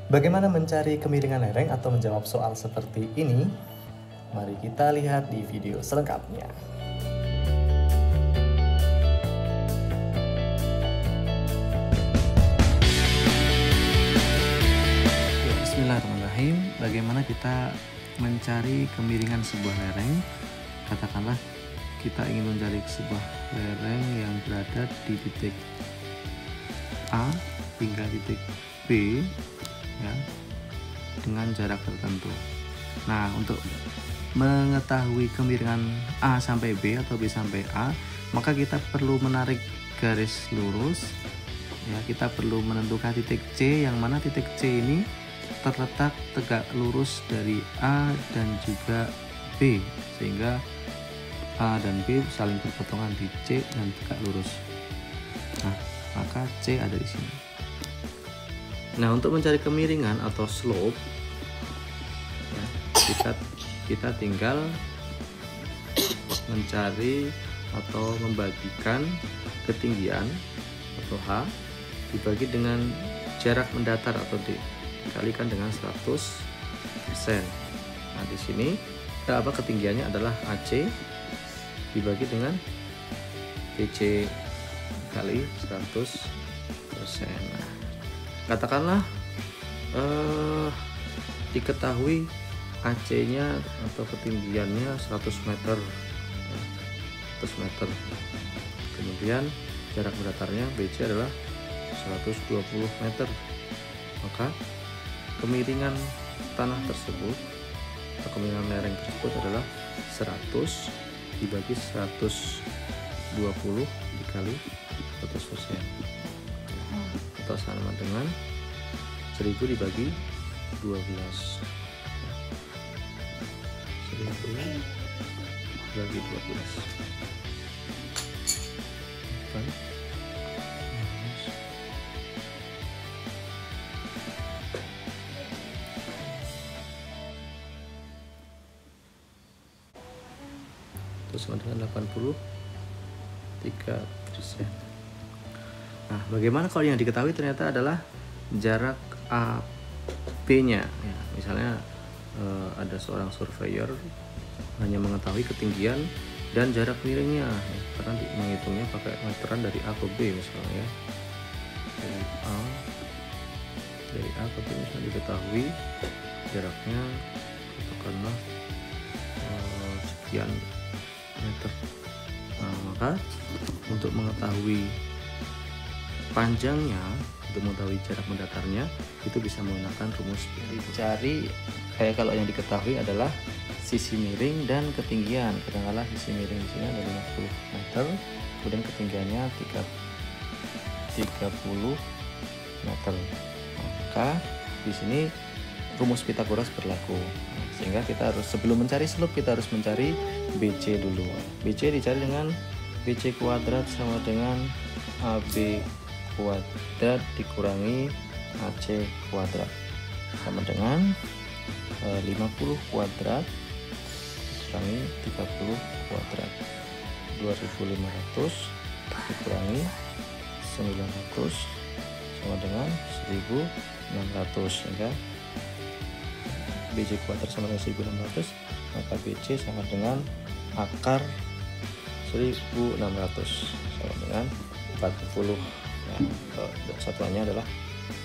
Bagaimana mencari kemiringan lereng atau menjawab soal seperti ini? Mari kita lihat di video selengkapnya. Bismillahirrahmanirrahim. Bagaimana kita mencari kemiringan sebuah lereng? Katakanlah kita ingin mencari sebuah lereng yang berada di titik A hingga titik B, ya, dengan jarak tertentu. Nah, untuk mengetahui kemiringan A sampai B atau B sampai A, maka kita perlu menarik garis lurus, ya. Kita perlu menentukan titik C, yang mana titik C ini terletak tegak lurus dari A dan juga B, sehingga A dan B saling berpotongan di C dan tegak lurus. Nah, maka C ada di sini. Nah, untuk mencari kemiringan atau slope, ya, kita tinggal mencari atau membagikan ketinggian atau H dibagi dengan jarak mendatar atau D dikalikan dengan 100%. Nah, di sini ketinggiannya adalah AC dibagi dengan BC kali 100%. Nah, katakanlah diketahui AC-nya atau ketinggiannya 100 meter, 100 meter. Kemudian jarak mendatarnya BC adalah 120 meter. Maka kemiringan tanah tersebut atau kemiringan lereng tersebut adalah 100 dibagi 120 dikali 100%, atau sama dengan 1000 dibagi 12. 1000 dibagi 12 kan? Sama dengan 83%. Nah, bagaimana kalau yang diketahui ternyata adalah jarak AB-nya, ya, misalnya ada seorang surveyor hanya mengetahui ketinggian dan jarak miringnya, ya, karena menghitungnya pakai meteran dari A ke B misalnya, ya. Dari A ke B misalnya diketahui jaraknya katakanlah sekian meter. Nah, maka untuk mengetahui panjangnya, untuk mengetahui jarak mendatarnya, itu bisa menggunakan rumus dicari. Kalau yang diketahui adalah sisi miring dan ketinggian. Katakanlah sisi miring di sini ada 50 meter, kemudian ketinggiannya 30 meter. Maka di sini rumus Pythagoras berlaku. Sehingga kita harus, sebelum mencari slope, kita harus mencari BC dulu. BC dicari dengan BC kuadrat sama dengan AB kuadrat dikurangi AC kuadrat sama dengan 50 kuadrat dikurangi 30 kuadrat. 2500 dikurangi 900 sama dengan 1600, sehingga BC kuadrat sama dengan 1600, maka BC sama dengan akar 1600 sama dengan 40, ya, satuannya adalah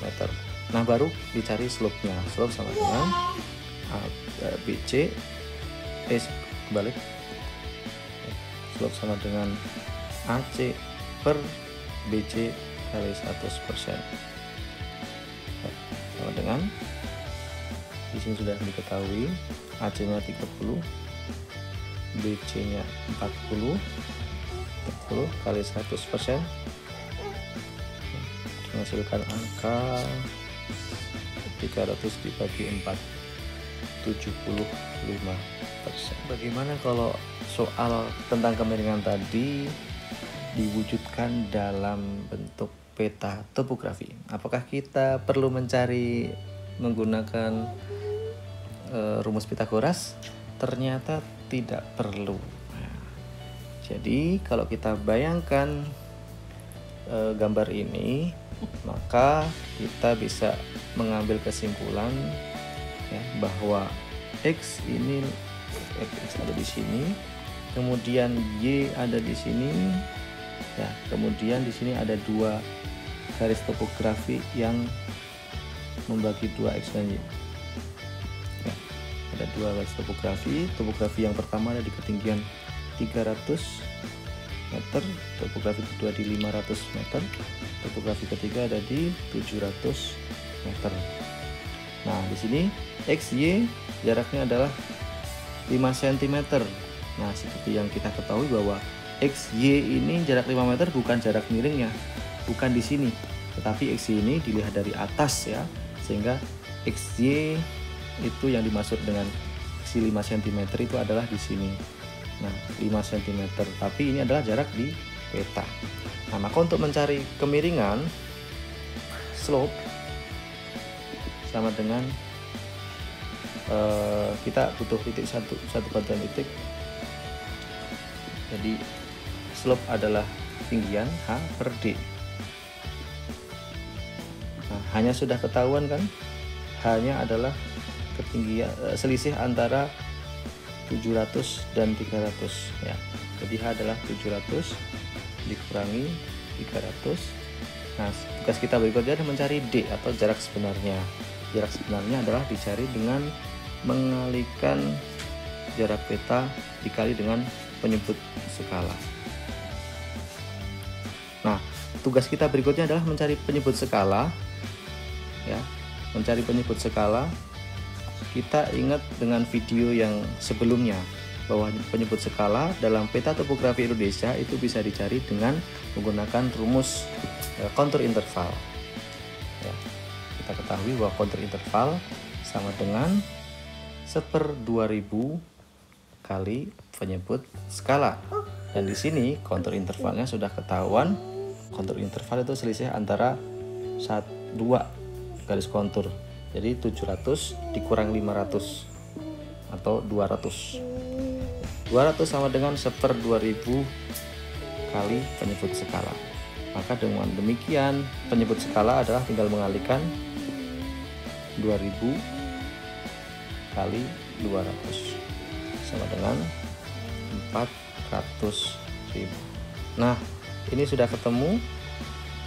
meter. Nah, baru dicari slope-nya. Slope sama dengan BC balik, slope sama dengan AC per BC kali 100%, sama dengan di sini sudah diketahui AC-nya 30, BC-nya 40 kali 100% menghasilkan angka 300 dibagi 4, 75%. Bagaimana kalau soal tentang kemiringan tadi diwujudkan dalam bentuk peta topografi? Apakah kita perlu mencari menggunakan rumus Pythagoras? Ternyata tidak perlu. Jadi kalau kita bayangkan gambar ini, Maka kita bisa mengambil kesimpulan ya, bahwa X ini X ada di sini, kemudian Y ada di sini ya, kemudian di sini ada dua garis topografi yang membagi dua X dan Y ya, ada dua garis topografi yang pertama ada di ketinggian 300 meter, topografi kedua di 500 meter, topografi ketiga ada di 700 meter. Nah, di sini XY jaraknya adalah 5 cm. Nah, seperti yang kita ketahui bahwa XY ini jarak 5 meter bukan jarak miringnya, bukan di sini, tetapi XY ini dilihat dari atas ya, sehingga XY itu yang dimaksud dengan XY 5 cm itu adalah di sini. Nah, 5 cm, tapi ini adalah jarak di peta. Nah, maka untuk mencari kemiringan slope sama dengan kita butuh titik satu bantuan titik. Jadi slope adalah ketinggian H per D. Nah, hanya sudah ketahuan kan, H-nya adalah ketinggian selisih antara 700 dan 300 ya. Jadi H adalah 700 dikurangi 300. Nah, tugas kita berikutnya adalah mencari D atau jarak sebenarnya. Jarak sebenarnya adalah dicari dengan mengalikan jarak peta dikali dengan penyebut skala. Nah, tugas kita berikutnya adalah mencari penyebut skala ya. Mencari penyebut skala, kita ingat dengan video yang sebelumnya bahwa penyebut skala dalam peta topografi Indonesia itu bisa dicari dengan menggunakan rumus kontur interval ya. Kita ketahui bahwa kontur interval sama dengan 1/2000 kali penyebut skala, dan di sini kontur intervalnya sudah ketahuan. Kontur interval itu selisih antara 2 garis kontur, jadi 700 dikurang 500 atau 200. 200 sama dengan 1/2000 kali penyebut skala. Maka dengan demikian penyebut skala adalah tinggal mengalihkan 2000 kali 200 sama dengan 400.000. Nah, ini sudah ketemu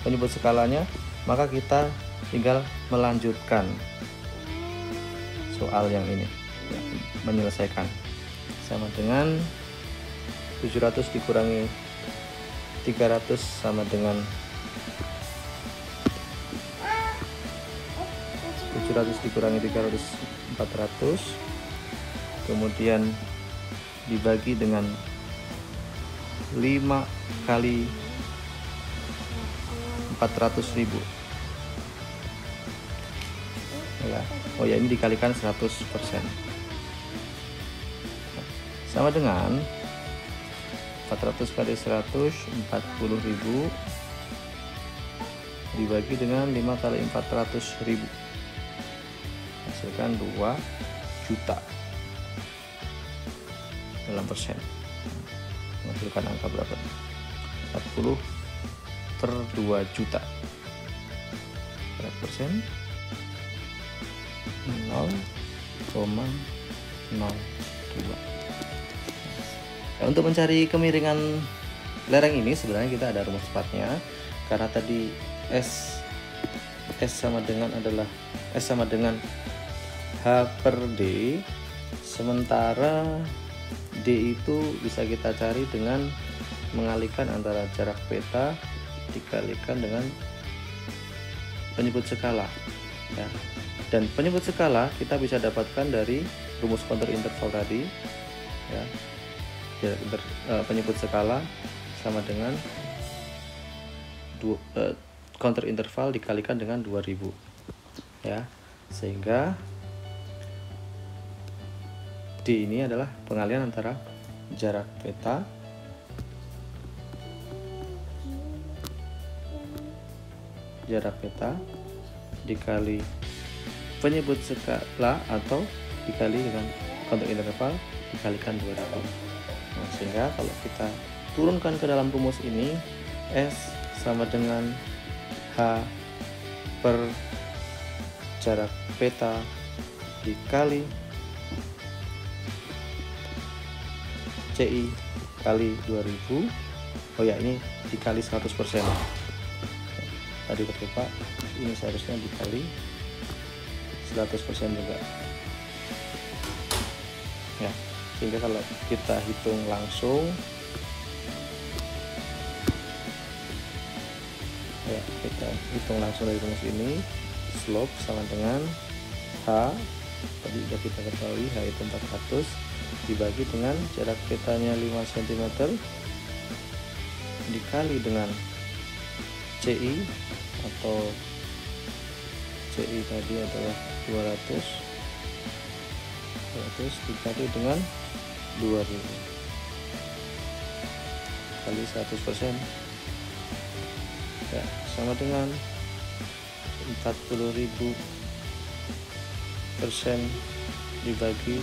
penyebut skalanya, maka kita tinggal melanjutkan soal yang ini ya, menyelesaikan. Sama dengan 700 dikurangi 300 sama dengan 700 dikurangi 300 400, kemudian dibagi dengan 5 kali 400.000 ya. Oh ya, ini dikalikan 100%. Sama dengan 400 kali 100 40.000 dibagi dengan 5 kali 400.000 hasilkan 2 juta dalam persen. Menghasilkan angka berapa? 40/2 juta. Berapa persen? 0,02. Nah, untuk mencari kemiringan lereng ini sebenarnya kita ada rumus cepatnya, karena tadi S sama dengan H per D, sementara D itu bisa kita cari dengan mengalihkan antara jarak peta dikalikan dengan penyebut skala ya. Dan penyebut skala kita bisa dapatkan dari rumus kontur interval tadi ya. Penyebut skala sama dengan kontur interval dikalikan dengan 2000 ya, sehingga D ini adalah pengalihan antara jarak peta dikali penyebut skala atau dikali dengan kontur interval dikalikan 2000. Nah, sehingga kalau kita turunkan ke dalam rumus ini, S sama dengan H per jarak peta dikali CI kali 2000. Oh ya, ini dikali 100%. Tadi terlupa, ini seharusnya dikali 100% juga ya, sehingga kalau kita hitung langsung ya, kita hitung langsung dari rumus ini, slope sama dengan H, tadi sudah kita ketahui H itu 400 dibagi dengan jarak petanya 5 cm dikali dengan CI, atau CI tadi adalah 200 dikali dengan 2000 kali 100% ya, sama dengan 40.000% dibagi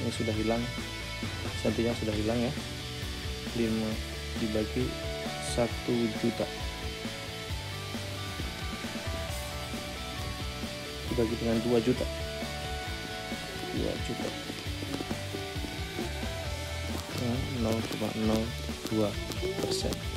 ini sudah hilang, sentinya sudah hilang ya, 5 dibagi 1 juta dibagi dengan 2 juta 0,02%.